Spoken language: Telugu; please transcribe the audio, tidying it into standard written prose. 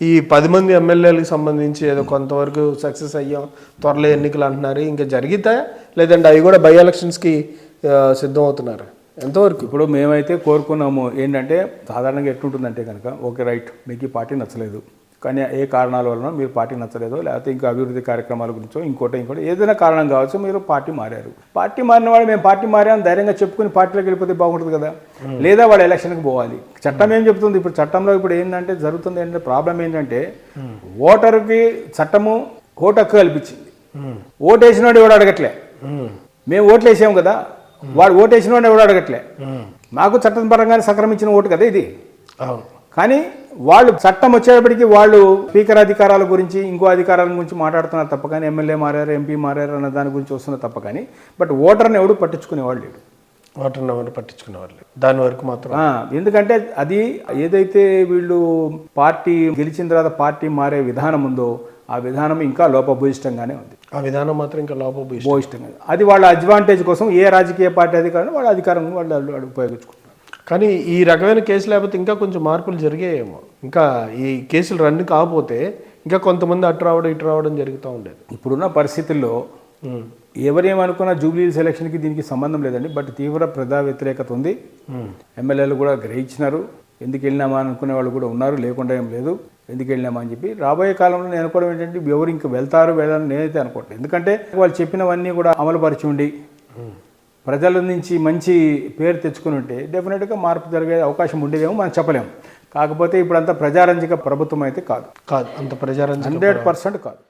ఈ 10 మంది ఎమ్మెల్యేలకు సంబంధించి ఏదో కొంతవరకు సక్సెస్ అయ్యాం, త్వరలో ఎన్నికలు అంటున్నారు, ఇంకా జరిగితే లేదంటే అవి కూడా బై ఎలక్షన్స్కి సిద్ధం అవుతున్నారు ఎంతవరకు? ఇప్పుడు మేమైతే కోరుకున్నాము ఏంటంటే సాధారణంగా ఎట్లుంటుందంటే కనుక ఓకే రైట్, మీకు ఈ పార్టీ నచ్చలేదు, కానీ ఏ కారణాల వలన మీరు పార్టీ నచ్చలేదో లేకపోతే ఇంకా అభివృద్ధి కార్యక్రమాల గురించో ఇంకోటి ఏదైనా కారణం కావచ్చు మీరు పార్టీ మారారు. పార్టీ మారిన వాళ్ళు మేము పార్టీ మారామని ధైర్యంగా చెప్పుకుని పార్టీలోకి వెళ్ళిపోతే బాగుంటుంది కదా. లేదా వాళ్ళు ఎలక్షన్కి పోవాలి. చట్టం ఏం చెప్తుంది? ఇప్పుడు చట్టంలో ఇప్పుడు ఏంటంటే జరుగుతుంది ఏంటంటే ప్రాబ్లం ఏంటంటే ఓటరుకి చట్టము ఓటు హక్కు కల్పించింది. ఓటు వేసినోడు ఎవడు అడగట్లే, మేము ఓట్లు వేసాము కదా, వాడు ఓటు వేసినోడు ఎవడు అడగట్లే. మాకు చట్టం పరంగానే సంక్రమించిన ఓటు కదా ఇది. కానీ వాళ్ళు చట్టం వచ్చేటప్పటికి వాళ్ళు స్పీకర్ అధికారాల గురించి ఇంకో అధికారాల గురించి మాట్లాడుతున్నారు తప్ప కానీ ఎమ్మెల్యే మారారు, ఎంపీ మారారు అన్న దాని గురించి వస్తున్నారు తప్ప కానీ బట్ ఓటర్ని ఎవడు పట్టించుకునేవాళ్ళు లేడు. ఓటర్ని ఎవరు పట్టించుకునేవాళ్ళు దాని వరకు మాత్రం. ఎందుకంటే అది ఏదైతే వీళ్ళు పార్టీ గెలిచిన తర్వాత పార్టీ మారే విధానం ఉందో ఆ విధానం ఇంకా లోపభూయిష్టంగానే ఉంది. ఆ విధానం మాత్రం ఇంకా లోపభూయిష్టంగా అది వాళ్ళ అడ్వాంటేజ్ కోసం ఏ రాజకీయ పార్టీ అధికారం వాళ్ళ అధికారం వాళ్ళు ఉపయోగించుకుంటారు. కానీ ఈ రకమైన కేసు లేకపోతే ఇంకా కొంచెం మార్పులు జరిగాయేమో. ఇంకా ఈ కేసులు రన్ కాకపోతే ఇంకా కొంతమంది అటు రావడం ఇటు రావడం జరుగుతూ ఉండేది. ఇప్పుడున్న పరిస్థితుల్లో ఎవరేమనుకున్నా జూబ్లీ సెలక్షన్కి దీనికి సంబంధం లేదండి. బట్ తీవ్ర ప్రజా వ్యతిరేకత ఉంది. ఎమ్మెల్యేలు కూడా గ్రహించినారు. ఎందుకు వెళ్ళినామా అనుకునే వాళ్ళు కూడా ఉన్నారు, లేకుండా ఏం లేదు. ఎందుకు వెళ్ళినామా అని చెప్పి రాబోయే కాలంలో నేను అనుకోవడం ఏంటంటే ఎవరు ఇంక వెళ్తారు వెళ్ళాలని నేనైతే అనుకోవట్లేదు. ఎందుకంటే వాళ్ళు చెప్పినవన్నీ కూడా అమలుపరిచి ఉండి ప్రజల నుంచి మంచి పేరు తెచ్చుకుని ఉంటే డెఫినెట్గా మార్పు జరిగే అవకాశం ఉండేదేమో మనం చెప్పలేము. కాకపోతే ఇప్పుడంతా ప్రజారంజక ప్రభుత్వం అయితే కాదు, అంత ప్రజారంజక 100% కాదు.